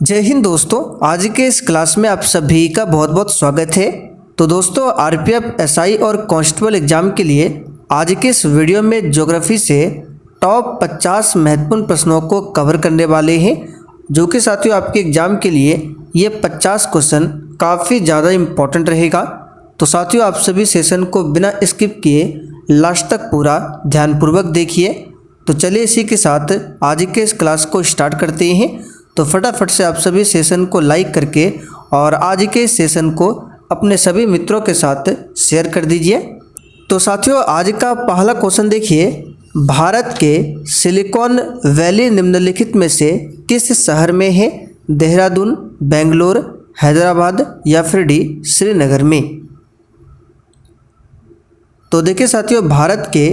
जय हिंद दोस्तों, आज के इस क्लास में आप सभी का बहुत बहुत स्वागत है। तो दोस्तों, आरपीएफ, एसआई और कांस्टेबल एग्जाम के लिए आज के इस वीडियो में ज्योग्राफी से टॉप 50 महत्वपूर्ण प्रश्नों को कवर करने वाले हैं, जो कि साथियों आपके एग्जाम के लिए ये 50 क्वेश्चन काफ़ी ज़्यादा इम्पोर्टेंट रहेगा। तो साथियों, आप सभी सेशन को बिना स्किप किए लास्ट तक पूरा ध्यानपूर्वक देखिए। तो चलिए इसी के साथ आज के इस क्लास को स्टार्ट करते हैं। तो फटाफट से आप सभी सेशन को लाइक करके और आज के इस सेशन को अपने सभी मित्रों के साथ शेयर कर दीजिए। तो साथियों, आज का पहला क्वेश्चन देखिए, भारत के सिलिकॉन वैली निम्नलिखित में से किस शहर में है? देहरादून, बेंगलोर, हैदराबाद या फिर डी श्रीनगर में? तो देखिए साथियों, भारत के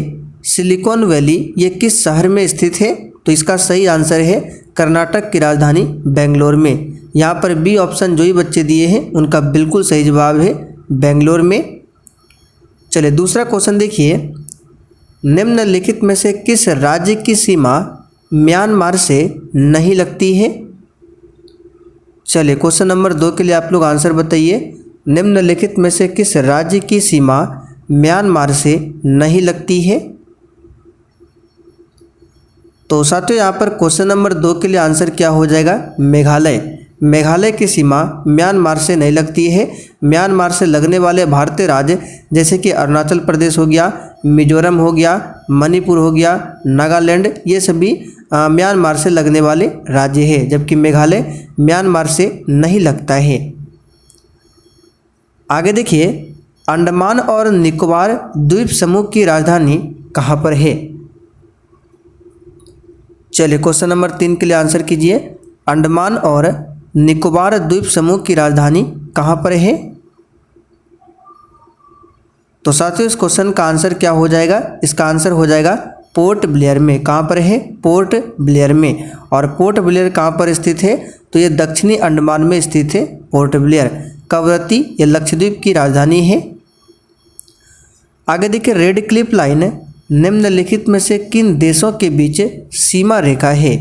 सिलिकॉन वैली ये किस शहर में स्थित है? तो इसका सही आंसर है कर्नाटक की राजधानी बेंगलोर में। यहाँ पर बी ऑप्शन जो ही बच्चे दिए हैं उनका बिल्कुल सही जवाब है बेंगलोर में। चलिए दूसरा क्वेश्चन देखिए, निम्नलिखित में से किस राज्य की सीमा म्यांमार से नहीं लगती है? चलिए क्वेश्चन नंबर 2 के लिए आप लोग आंसर बताइए। निम्नलिखित में से किस राज्य की सीमा म्यांमार से नहीं लगती है? तो साथियों, यहाँ पर क्वेश्चन नंबर 2 के लिए आंसर क्या हो जाएगा? मेघालय। मेघालय की सीमा म्यांमार से नहीं लगती है। म्यांमार से लगने वाले भारतीय राज्य जैसे कि अरुणाचल प्रदेश हो गया, मिजोरम हो गया, मणिपुर हो गया, नागालैंड, ये सभी म्यांमार से लगने वाले राज्य है, जबकि मेघालय म्यांमार से नहीं लगता है। आगे देखिए, अंडमान और निकोबार द्वीप समूह की राजधानी कहाँ पर है? चलिए क्वेश्चन नंबर 3 के लिए आंसर कीजिए। अंडमान और निकोबार द्वीप समूह की राजधानी कहाँ पर है? तो साथियों, इस क्वेश्चन का आंसर क्या हो जाएगा? इसका आंसर हो जाएगा पोर्ट ब्लेयर में। कहाँ पर है? पोर्ट ब्लेयर में। और पोर्ट ब्लेयर कहाँ पर स्थित है? तो ये दक्षिणी अंडमान में स्थित है पोर्ट ब्लेयर। कवरत्ती ये लक्षद्वीप की राजधानी है। आगे देखिए, रेड क्लिफ लाइन निम्नलिखित में से किन देशों के बीच सीमा रेखा है?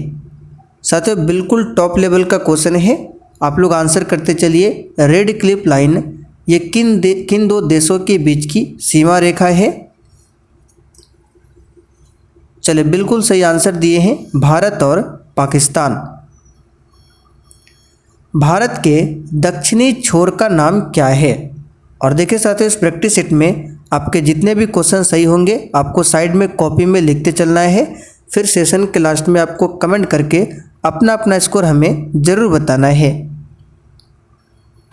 साथियों, बिल्कुल टॉप लेवल का क्वेश्चन है, आप लोग आंसर करते चलिए। रेड क्लिफ लाइन ये किन दो देशों के बीच की सीमा रेखा है? चलिए बिल्कुल सही आंसर दिए हैं, भारत और पाकिस्तान। भारत के दक्षिणी छोर का नाम क्या है? और देखिए साथियों, इस प्रैक्टिस सेट में आपके जितने भी क्वेश्चन सही होंगे आपको साइड में कॉपी में लिखते चलना है। फिर सेशन के लास्ट में आपको कमेंट करके अपना अपना स्कोर हमें ज़रूर बताना है।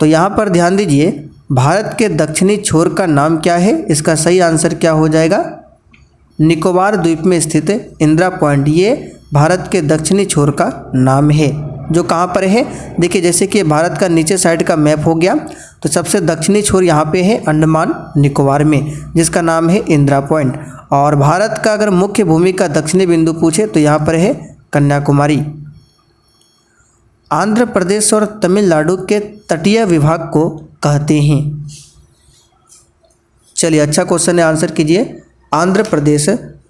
तो यहाँ पर ध्यान दीजिए, भारत के दक्षिणी छोर का नाम क्या है? इसका सही आंसर क्या हो जाएगा? निकोबार द्वीप में स्थित इंदिरा पॉइंट, ये भारत के दक्षिणी छोर का नाम है। जो कहाँ पर है? देखिए, जैसे कि भारत का नीचे साइड का मैप हो गया, तो सबसे दक्षिणी छोर यहाँ पे है अंडमान निकोबार में, जिसका नाम है इंदिरा पॉइंट। और भारत का अगर मुख्य भूमि का दक्षिणी बिंदु पूछे तो यहाँ पर है कन्याकुमारी। आंध्र प्रदेश और तमिलनाडु के तटीय विभाग को कहते हैं? चलिए अच्छा क्वेश्चन है, आंसर कीजिए। आंध्र प्रदेश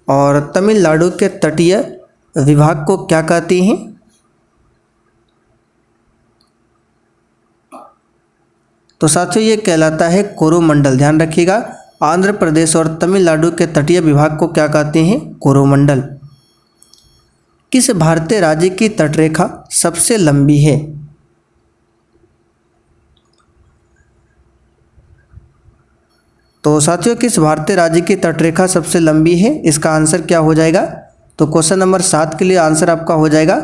और तमिलनाडु के तटीय विभाग को क्या कहते हैं? तो साथियों, ये कहलाता है कोरोमंडल। ध्यान रखिएगा, आंध्र प्रदेश और तमिलनाडु के तटीय विभाग को क्या कहते हैं? कोरोमंडल। किस भारतीय राज्य की तटरेखा सबसे लंबी है? तो साथियों, किस भारतीय राज्य की तटरेखा सबसे लंबी है? इसका आंसर क्या हो जाएगा? तो क्वेश्चन नंबर 7 के लिए आंसर आपका हो जाएगा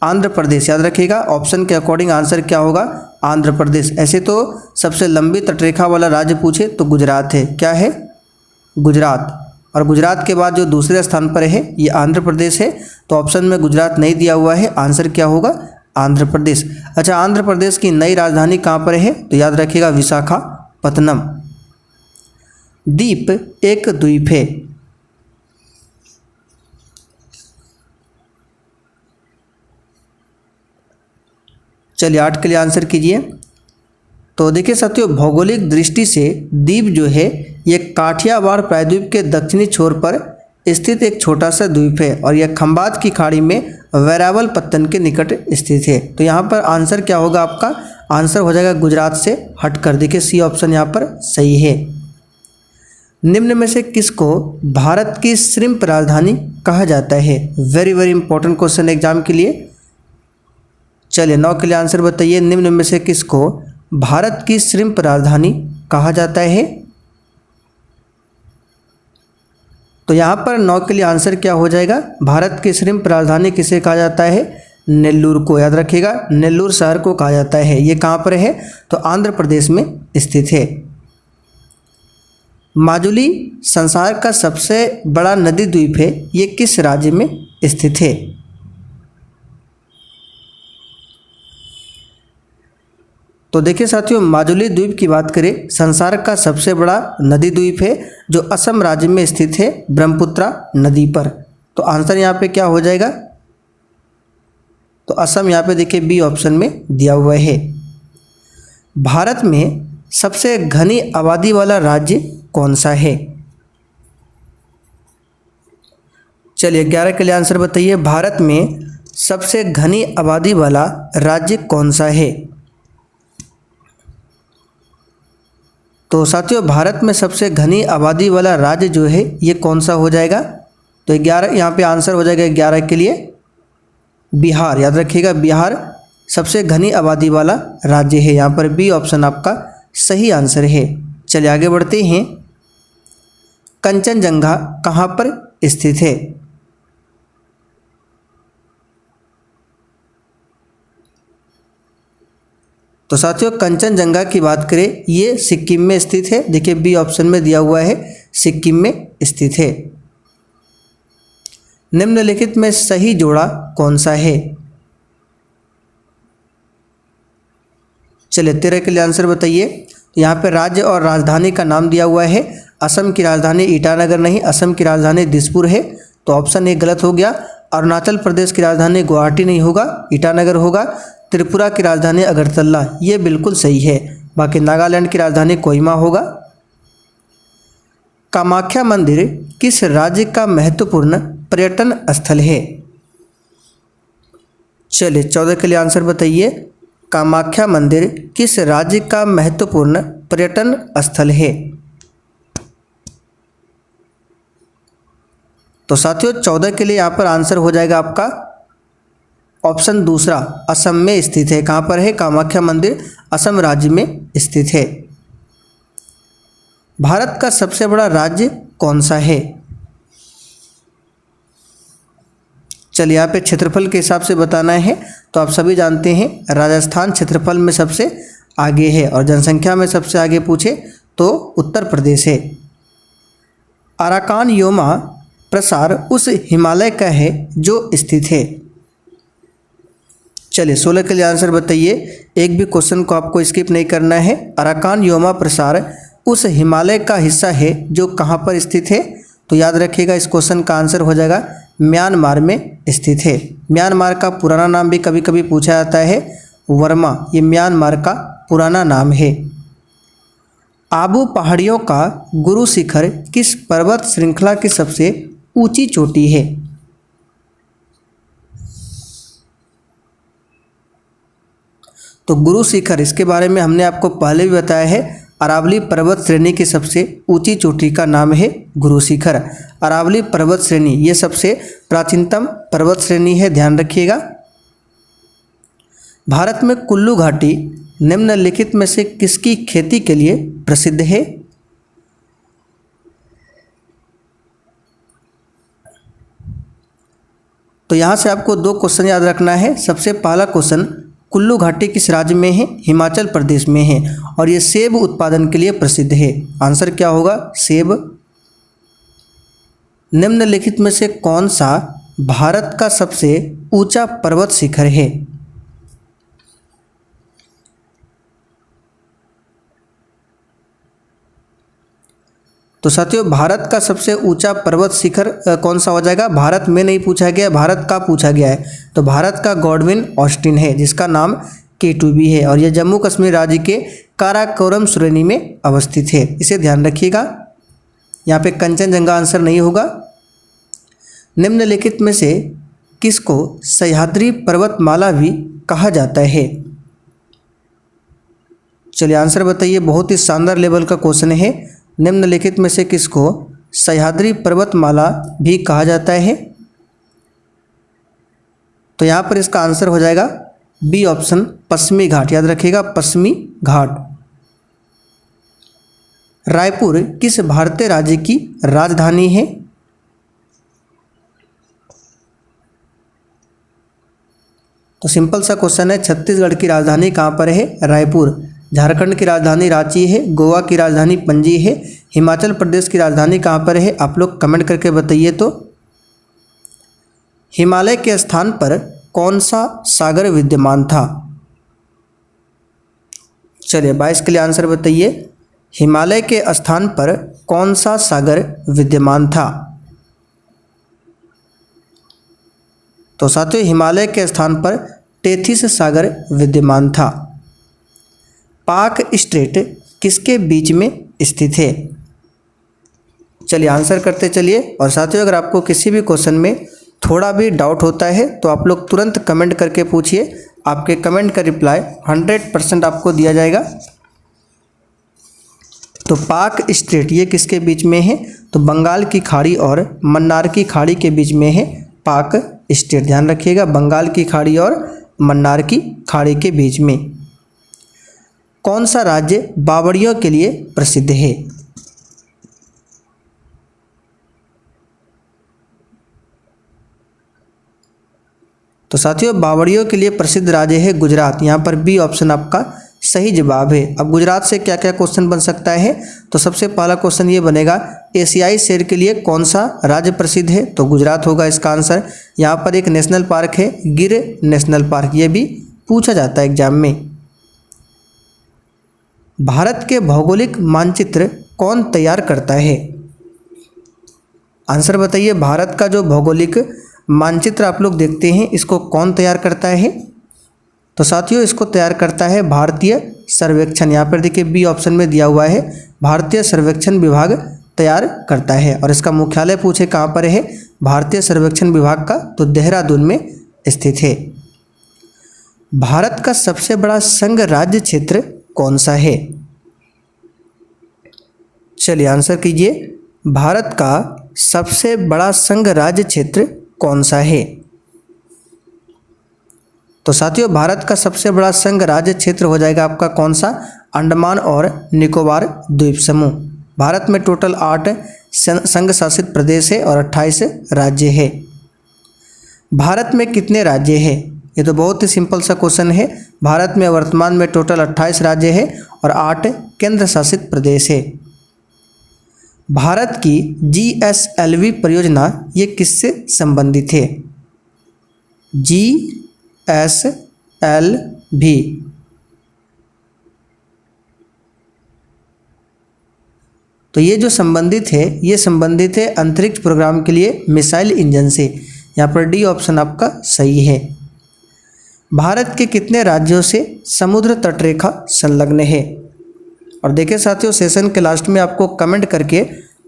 आंध्र प्रदेश। याद रखिएगा, ऑप्शन के अकॉर्डिंग आंसर क्या होगा? आंध्र प्रदेश। ऐसे तो सबसे लंबी तटरेखा वाला राज्य पूछे तो गुजरात है। क्या है? गुजरात। और गुजरात के बाद जो दूसरे स्थान पर है ये आंध्र प्रदेश है। तो ऑप्शन में गुजरात नहीं दिया हुआ है, आंसर क्या होगा? आंध्र प्रदेश। अच्छा, आंध्र प्रदेश की नई राजधानी कहाँ पर है? तो याद रखिएगा विशाखापत्तनम। द्वीप एक द्वीप है। चलिए 8 के लिए आंसर कीजिए। तो देखिए साथियों, भौगोलिक दृष्टि से द्वीप जो है ये काठियावाड़ प्रायद्वीप के दक्षिणी छोर पर स्थित एक छोटा सा द्वीप है और यह खंबात की खाड़ी में वेरावल पत्तन के निकट स्थित है। तो यहाँ पर आंसर क्या होगा आपका? आंसर हो जाएगा गुजरात से हटकर। देखिए सी ऑप्शन यहाँ पर सही है। निम्न में से किसको भारत की श्रिम्प राजधानी कहा जाता है? Very very important question exam के लिए। चलिए 9 के लिए आंसर बताइए। निम्न में से किसको भारत की श्रिम्प राजधानी कहा जाता है? तो यहाँ पर 9 के लिए आंसर क्या हो जाएगा? भारत की श्रिम्प राजधानी किसे कहा जाता है? नेल्लूर को। याद रखिएगा, नेल्लूर शहर को कहा जाता है। ये कहाँ पर है? तो आंध्र प्रदेश में स्थित है। माजुली संसार का सबसे बड़ा नदी द्वीप है, ये किस राज्य में स्थित है? तो देखिए साथियों, माजुली द्वीप की बात करें, संसार का सबसे बड़ा नदी द्वीप है जो असम राज्य में स्थित है, ब्रह्मपुत्रा नदी पर। तो आंसर यहाँ पे क्या हो जाएगा? तो असम यहाँ पे देखिए बी ऑप्शन में दिया हुआ है। भारत में सबसे घनी आबादी वाला राज्य कौन सा है? चलिए 11 के लिए आंसर बताइए। भारत में सबसे घनी आबादी वाला राज्य कौन सा है? तो साथियों, भारत में सबसे घनी आबादी वाला राज्य जो है ये कौन सा हो जाएगा? तो 11 यहाँ पे आंसर हो जाएगा 11 के लिए बिहार। याद रखिएगा, बिहार सबसे घनी आबादी वाला राज्य है। यहाँ पर बी ऑप्शन आपका सही आंसर है। चलिए आगे बढ़ते हैं। कंचनजंगा कहाँ पर स्थित है? तो साथियों, कंचनजंगा की बात करें, ये सिक्किम में स्थित है। देखिए बी ऑप्शन में दिया हुआ है, सिक्किम में स्थित है। निम्नलिखित में सही जोड़ा कौन सा है? चलिए 13 के लिए आंसर बताइए। तो यहाँ पे राज्य और राजधानी का नाम दिया हुआ है। असम की राजधानी ईटानगर नहीं, असम की राजधानी दिसपुर है। तो ऑप्शन ए गलत हो गया। अरुणाचल प्रदेश की राजधानी गुवाहाटी नहीं होगा, ईटानगर होगा। त्रिपुरा की राजधानी अगरतला, ये बिल्कुल सही है। बाकी नागालैंड की राजधानी कोहिमा होगा। कामाख्या मंदिर किस राज्य का महत्वपूर्ण पर्यटन स्थल है? चलिए 14 के लिए आंसर बताइए। कामाख्या मंदिर किस राज्य का महत्वपूर्ण पर्यटन स्थल है? तो साथियों 14 के लिए यहाँ पर आंसर हो जाएगा आपका ऑप्शन दूसरा, असम में स्थित है। कहाँ पर है? कामाख्या मंदिर असम राज्य में स्थित है। भारत का सबसे बड़ा राज्य कौन सा है? चलिए यहाँ पे क्षेत्रफल के हिसाब से बताना है। तो आप सभी जानते हैं राजस्थान क्षेत्रफल में सबसे आगे है और जनसंख्या में सबसे आगे पूछे तो उत्तर प्रदेश है। अराकान योमा प्रसार उस हिमालय का है जो स्थित है। चलिए 16 के लिए आंसर बताइए। एक भी क्वेश्चन को आपको स्किप नहीं करना है। अराकान योमा प्रसार उस हिमालय का हिस्सा है जो कहाँ पर स्थित है? तो याद रखिएगा, इस क्वेश्चन का आंसर हो जाएगा म्यांमार में स्थित है। म्यांमार का पुराना नाम भी कभी कभी पूछा जाता है वर्मा, ये म्यांमार का पुराना नाम है। आबू पहाड़ियों का गुरु शिखर किस पर्वत श्रृंखला की सबसे ऊंची चोटी है? तो गुरु शिखर, इसके बारे में हमने आपको पहले भी बताया है। अरावली पर्वत श्रेणी की सबसे ऊंची चोटी का नाम है गुरु शिखर। अरावली पर्वत श्रेणी ये सबसे प्राचीनतम पर्वत श्रेणी है, ध्यान रखिएगा। भारत में कुल्लू घाटी निम्नलिखित में से किसकी खेती के लिए प्रसिद्ध है? तो यहाँ से आपको 2 क्वेश्चन याद रखना है। सबसे पहला क्वेश्चन, कुल्लू घाटी किस राज्य में है? हिमाचल प्रदेश में है और ये सेब उत्पादन के लिए प्रसिद्ध है। आंसर क्या होगा? सेब। निम्नलिखित में से कौन सा भारत का सबसे ऊंचा पर्वत शिखर है? तो साथियों, भारत का सबसे ऊंचा पर्वत शिखर कौन सा हो जाएगा? भारत में नहीं पूछा गया, भारत का पूछा गया है। तो भारत का गॉडविन ऑस्टिन है, जिसका नाम K2B है और यह जम्मू कश्मीर राज्य के काराकोरम श्रेणी में अवस्थित है। इसे ध्यान रखिएगा। यहाँ पे कंचनजंगा आंसर नहीं होगा। निम्नलिखित में से किसको सह्याद्री पर्वतमाला भी कहा जाता है? चलिए आंसर बताइए। बहुत ही शानदार लेवल का क्वेश्चन है। निम्नलिखित में से किसको सह्याद्री पर्वतमाला भी कहा जाता है? तो यहाँ पर इसका आंसर हो जाएगा बी ऑप्शन, पश्चिमी घाट। याद रखिएगा, पश्चिमी घाट। रायपुर किस भारतीय राज्य की राजधानी है? तो सिंपल सा क्वेश्चन है, छत्तीसगढ़ की राजधानी कहाँ पर है? रायपुर। झारखंड की राजधानी रांची है। गोवा की राजधानी पणजी है। हिमाचल प्रदेश की राजधानी कहाँ पर है? आप लोग कमेंट करके बताइए। तो हिमालय के स्थान पर कौन सा सागर विद्यमान था? चलिए 22 के लिए आंसर बताइए। हिमालय के स्थान पर कौन सा सागर विद्यमान था? तो साथियों हिमालय के स्थान पर टेथिस सागर विद्यमान था। पाक स्ट्रेट किसके बीच में स्थित है? चलिए आंसर करते चलिए। और साथियों अगर आपको किसी भी क्वेश्चन में थोड़ा भी डाउट होता है तो आप लोग तुरंत कमेंट करके पूछिए। आपके कमेंट का रिप्लाई 100% आपको दिया जाएगा। तो पाक स्ट्रेट ये किसके बीच में है? तो बंगाल की खाड़ी और मन्नार की खाड़ी के बीच में है पाक स्ट्रेट। ध्यान रखिएगा, बंगाल की खाड़ी और मन्नार की खाड़ी के बीच में। कौन सा राज्य बावड़ियों के लिए प्रसिद्ध है? तो साथियों बावड़ियों के लिए प्रसिद्ध राज्य है गुजरात। यहाँ पर बी ऑप्शन आपका सही जवाब है। अब गुजरात से क्या क्या क्वेश्चन बन सकता है? तो सबसे पहला क्वेश्चन ये बनेगा, एशियाई शेर के लिए कौन सा राज्य प्रसिद्ध है? तो गुजरात होगा इसका आंसर। यहाँ पर एक नेशनल पार्क है, गिर नेशनल पार्क, ये भी पूछा जाता है एग्जाम में। भारत के भौगोलिक मानचित्र कौन तैयार करता है? आंसर बताइए। भारत का जो भौगोलिक मानचित्र आप लोग देखते हैं, इसको कौन तैयार करता है? तो साथियों इसको तैयार करता है भारतीय सर्वेक्षण। यहाँ पर देखिए बी ऑप्शन में दिया हुआ है, भारतीय सर्वेक्षण विभाग तैयार करता है। और इसका मुख्यालय पूछे कहाँ पर है भारतीय सर्वेक्षण विभाग का? तो देहरादून में स्थित है। भारत का सबसे बड़ा संघ राज्य क्षेत्र कौन सा है? चलिए आंसर कीजिए। भारत का सबसे बड़ा संघ राज्य क्षेत्र कौन सा है? तो साथियों भारत का सबसे बड़ा संघ राज्य क्षेत्र हो जाएगा आपका कौन सा? अंडमान और निकोबार द्वीप समूह। भारत में टोटल 8 संघ शासित प्रदेश है और 28 राज्य है। भारत में कितने राज्य हैं? ये तो बहुत ही सिंपल सा क्वेश्चन है। भारत में वर्तमान में टोटल 28 राज्य है और 8 केंद्र शासित प्रदेश है। भारत की GSLV परियोजना ये किससे संबंधित है? GSLV तो ये जो संबंधित है, ये संबंधित है अंतरिक्ष प्रोग्राम के लिए मिसाइल इंजन से। यहाँ पर डी ऑप्शन आपका सही है। भारत के कितने राज्यों से समुद्र तटरेखा संलग्न है? और देखिए साथियों सेशन के लास्ट में आपको कमेंट करके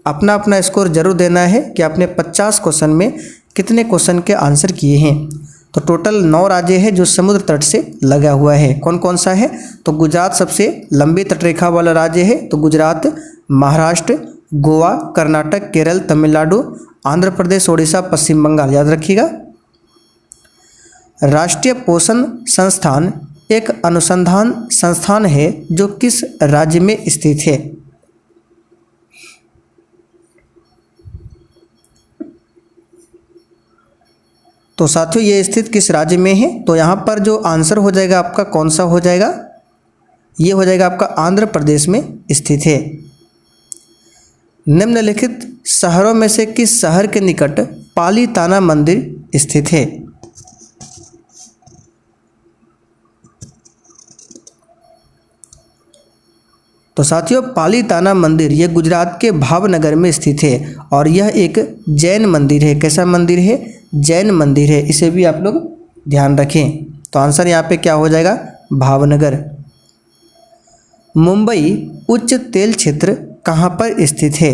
अपना अपना स्कोर जरूर देना है कि आपने 50 क्वेश्चन में कितने क्वेश्चन के आंसर किए हैं। तो टोटल 9 राज्य है जो समुद्र तट से लगा हुआ है। कौन कौन सा है? तो गुजरात सबसे लंबी तटरेखा वाला राज्य है। तो गुजरात, महाराष्ट्र, गोवा, कर्नाटक, केरल, तमिलनाडु, आंध्र प्रदेश, उड़ीसा, पश्चिम बंगाल। याद रखिएगा। राष्ट्रीय पोषण संस्थान एक अनुसंधान संस्थान है जो किस राज्य में स्थित है? तो साथियों ये स्थित किस राज्य में है? तो यहाँ पर जो आंसर हो जाएगा आपका कौन सा हो जाएगा? ये हो जाएगा आपका आंध्र प्रदेश में स्थित है। निम्नलिखित शहरों में से किस शहर के निकट पालीताना मंदिर स्थित है? तो साथियों पालीताना मंदिर ये गुजरात के भावनगर में स्थित है और यह एक जैन मंदिर है। कैसा मंदिर है? जैन मंदिर है। इसे भी आप लोग ध्यान रखें। तो आंसर यहाँ पे क्या हो जाएगा? भावनगर। मुंबई उच्च तेल क्षेत्र कहाँ पर स्थित है?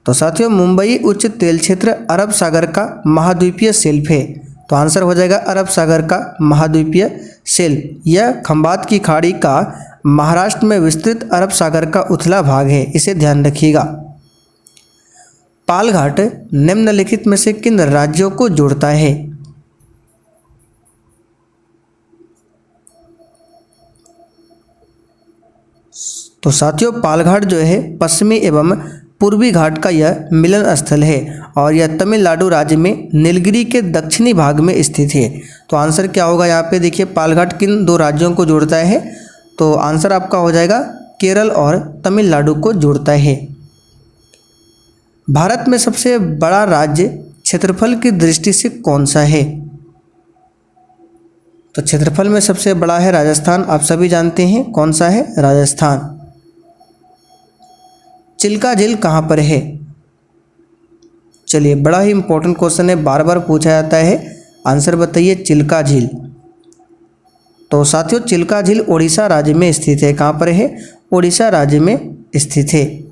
तो साथियों मुंबई उच्च तेल क्षेत्र अरब सागर का महाद्वीपीय शेल्फ है। तो आंसर हो जाएगा अरब सागर का महाद्वीपीय शेल्फ। यह खंबात की खाड़ी का महाराष्ट्र में विस्तृत अरब सागर का उथला भाग है, इसे ध्यान रखिएगा। पालघाट निम्नलिखित में से किन राज्यों को जोड़ता है? तो साथियों पालघाट जो है पश्चिमी एवं पूर्वी घाट का यह मिलन स्थल है और यह तमिलनाडु राज्य में नीलगिरी के दक्षिणी भाग में स्थित है। तो आंसर क्या होगा यहाँ पे देखिए, पालघाट किन दो राज्यों को जोड़ता है? तो आंसर आपका हो जाएगा केरल और तमिलनाडु को जोड़ता है। भारत में सबसे बड़ा राज्य क्षेत्रफल की दृष्टि से कौन सा है? तो क्षेत्रफल में सबसे बड़ा है राजस्थान, आप सभी जानते हैं कौन सा है, राजस्थान। चिल्का झील कहाँ पर है? चलिए बड़ा ही इंपॉर्टेंट क्वेश्चन है, बार बार पूछा जाता है, आंसर बताइए चिल्का झील। तो साथियों चिल्का झील ओडिशा राज्य में स्थित है। कहाँ पर है? ओडिशा राज्य में स्थित है।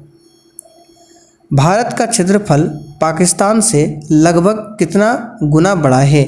भारत का क्षेत्रफल पाकिस्तान से लगभग कितना गुना बड़ा है?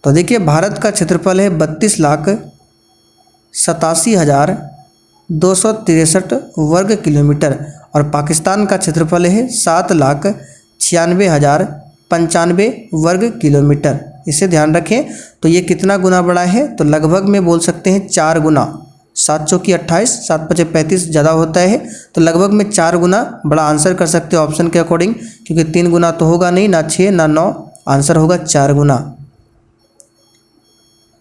तो देखिए भारत का क्षेत्रफल है 32,87,263 वर्ग किलोमीटर और पाकिस्तान का क्षेत्रफल है 7,96,095 वर्ग किलोमीटर। इसे ध्यान रखें। तो ये कितना गुना बड़ा है? तो लगभग में बोल सकते हैं 4 गुना। 7 चौकी 28, 7 पचे 35 ज़्यादा होता है, तो लगभग में 4 गुना बड़ा आंसर कर सकते हो ऑप्शन के अकॉर्डिंग, क्योंकि 3 गुना तो होगा नहीं, ना 6 ना 9, आंसर होगा 4 गुना।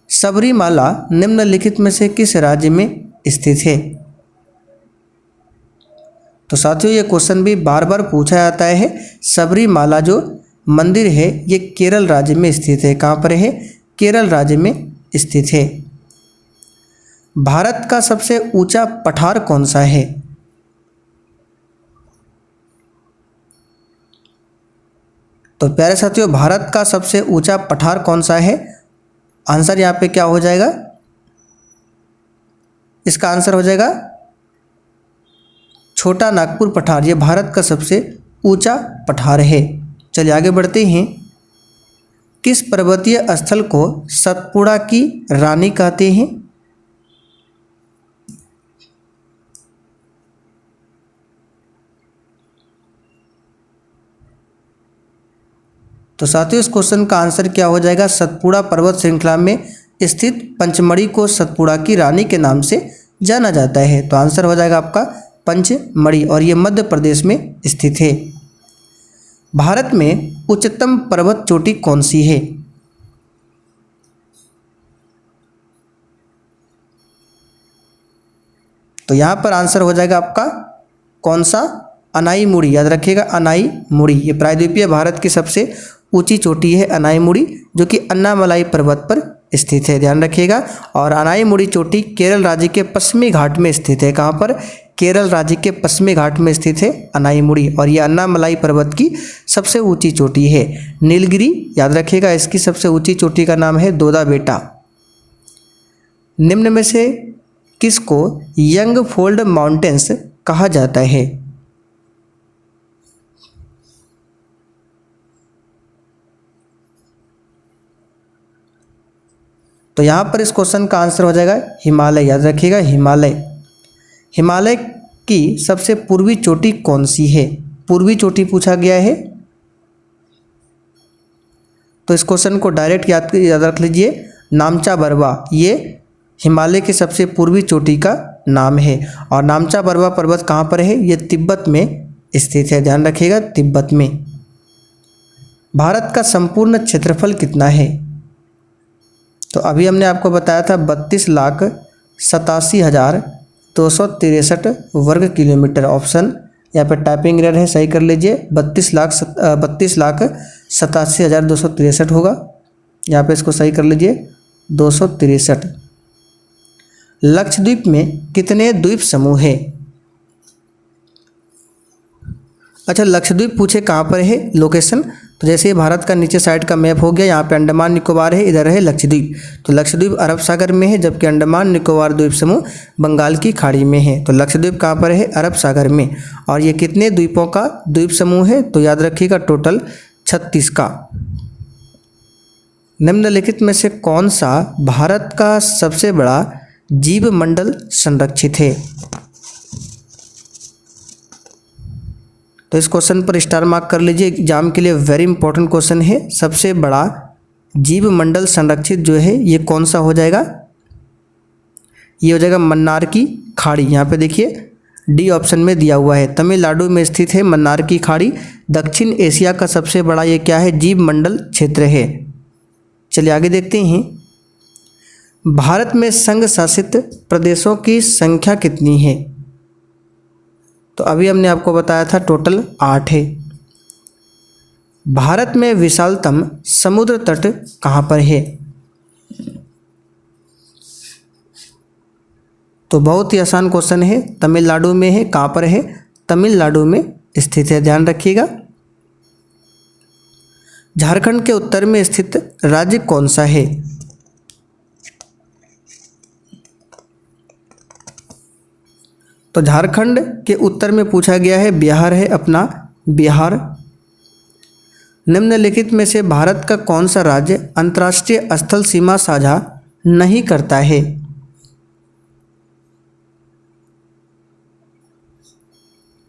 सबरीमाला निम्नलिखित में से किस राज्य में स्थित है? तो साथियों ये क्वेश्चन भी बार बार पूछा जाता है। सबरीमाला जो मंदिर है ये केरल राज्य में स्थित है। कहाँ पर है? केरल राज्य में स्थित है। भारत का सबसे ऊंचा पठार कौन सा है? तो प्यारे साथियों भारत का सबसे ऊंचा पठार कौन सा है? आंसर यहाँ पे क्या हो जाएगा? इसका आंसर हो जाएगा छोटा नागपुर पठार। ये भारत का सबसे ऊंचा पठार है। चलिए आगे बढ़ते हैं। किस पर्वतीय स्थल को सतपुड़ा की रानी कहते हैं? तो साथियों इस क्वेश्चन का आंसर क्या हो जाएगा? सतपुड़ा पर्वत श्रृंखला में स्थित पंचमढ़ी को सतपुड़ा की रानी के नाम से जाना जाता है। तो आंसर हो जाएगा आपका पंचमढ़ी और ये मध्य प्रदेश में स्थित है। भारत में उच्चतम पर्वत चोटी कौन सी है? तो यहाँ पर आंसर हो जाएगा आपका कौन सा? अनाईमुड़ी। याद रखिएगा अनाईमुड़ी। ये प्रायद्वीपीय भारत की सबसे ऊंची चोटी है अनाईमुड़ी, जो कि अन्नामलाई पर्वत पर स्थित है। ध्यान रखिएगा। और अनाईमुड़ी चोटी केरल राज्य के पश्चिमी घाट में स्थित है। कहाँ पर? केरल राज्य के पश्चिमी घाट में स्थित है अनाईमुड़ी और ये अन्नामलाई पर्वत की सबसे ऊंची चोटी है। नीलगिरी याद रखिएगा, इसकी सबसे ऊंची चोटी का नाम है दोदा बेटा। निम्न में से किसको यंग फोल्ड माउंटेन्स कहा जाता है? तो यहाँ पर इस क्वेश्चन का आंसर हो जाएगा हिमालय। याद रखिएगा हिमालय। हिमालय की सबसे पूर्वी चोटी कौन सी है? पूर्वी चोटी पूछा गया है, तो इस क्वेश्चन को डायरेक्ट याद रख लीजिए। नामचा बरवा ये हिमालय की सबसे पूर्वी चोटी का नाम है और नामचा बरवा पर्वत कहाँ पर है? ये तिब्बत में स्थित है। ध्यान रखिएगा तिब्बत में। भारत का संपूर्ण क्षेत्रफल कितना है? तो अभी हमने आपको बताया था 32,87,263 वर्ग किलोमीटर। ऑप्शन यहाँ पर टाइपिंग एरर है, सही कर लीजिए। 32,87,263 होगा। यहाँ पे इसको सही कर लीजिए 263। लक्षद्वीप में कितने द्वीप समूह है? अच्छा लक्षद्वीप पूछे कहाँ पर है लोकेशन? तो जैसे ही भारत का नीचे साइड का मैप हो गया, यहाँ पे अंडमान निकोबार है, इधर है लक्षद्वीप। तो लक्षद्वीप अरब सागर में है, जबकि अंडमान निकोबार द्वीप समूह बंगाल की खाड़ी में है। तो लक्षद्वीप कहाँ पर है? अरब सागर में। और ये कितने द्वीपों का द्वीप समूह है? तो याद रखिएगा टोटल 36 का। निम्नलिखित में से कौन सा भारत का सबसे बड़ा जीव मंडल संरक्षित है? तो इस क्वेश्चन पर स्टार मार्क कर लीजिए, एग्जाम के लिए वेरी इंपॉर्टेंट क्वेश्चन है। सबसे बड़ा जीव मंडल संरक्षित जो है ये कौन सा हो जाएगा? ये हो जाएगा मन्नार की खाड़ी। यहाँ पे देखिए डी ऑप्शन में दिया हुआ है, तमिलनाडु में स्थित है मन्नार की खाड़ी। दक्षिण एशिया का सबसे बड़ा ये क्या है? जीव मंडल क्षेत्र है। चलिए आगे देखते हैं। भारत में संघ शासित प्रदेशों की संख्या कितनी है? तो अभी हमने आपको बताया था टोटल 8 है। भारत में विशालतम समुद्र तट कहाँ पर है? तो बहुत ही आसान क्वेश्चन है, तमिलनाडु में है। कहाँ पर है? तमिलनाडु में स्थित है, ध्यान रखिएगा। झारखंड के उत्तर में स्थित राज्य कौन सा है? तो झारखंड के उत्तर में पूछा गया है, बिहार है अपना बिहार। निम्नलिखित में से भारत का कौन सा राज्य अंतर्राष्ट्रीय स्थल सीमा साझा नहीं करता है?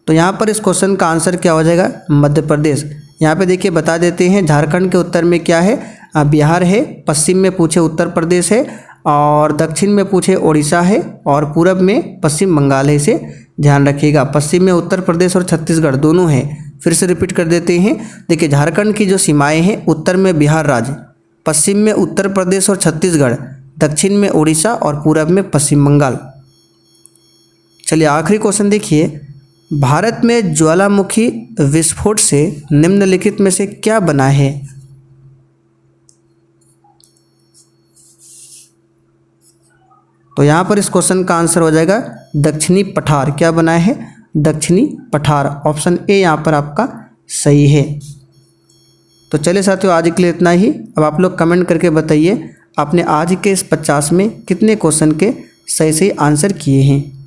तो यहाँ पर इस क्वेश्चन का आंसर क्या हो जाएगा? मध्य प्रदेश। यहाँ पे देखिए बता देते हैं, झारखंड के उत्तर में क्या है? बिहार है, पश्चिम में पूछे उत्तर प्रदेश है, और दक्षिण में पूछे उड़ीसा है, और पूरब में पश्चिम बंगाल है। इसे ध्यान रखिएगा। पश्चिम में उत्तर प्रदेश और छत्तीसगढ़ दोनों हैं। फिर से रिपीट कर देते हैं। देखिए झारखंड की जो सीमाएं हैं, उत्तर में बिहार राज्य, पश्चिम में उत्तर प्रदेश और छत्तीसगढ़, दक्षिण में उड़ीसा और पूरब में पश्चिम बंगाल। चलिए आखिरी क्वेश्चन देखिए। भारत में ज्वालामुखी विस्फोट से निम्नलिखित में से क्या बना है? तो यहाँ पर इस क्वेश्चन का आंसर हो जाएगा दक्षिणी पठार। क्या बना है? दक्षिणी पठार। ऑप्शन ए यहाँ पर आपका सही है। तो चलिए साथियों, आज के लिए इतना ही। अब आप लोग कमेंट करके बताइए आपने आज के इस 50 में कितने क्वेश्चन के सही सही आंसर किए हैं।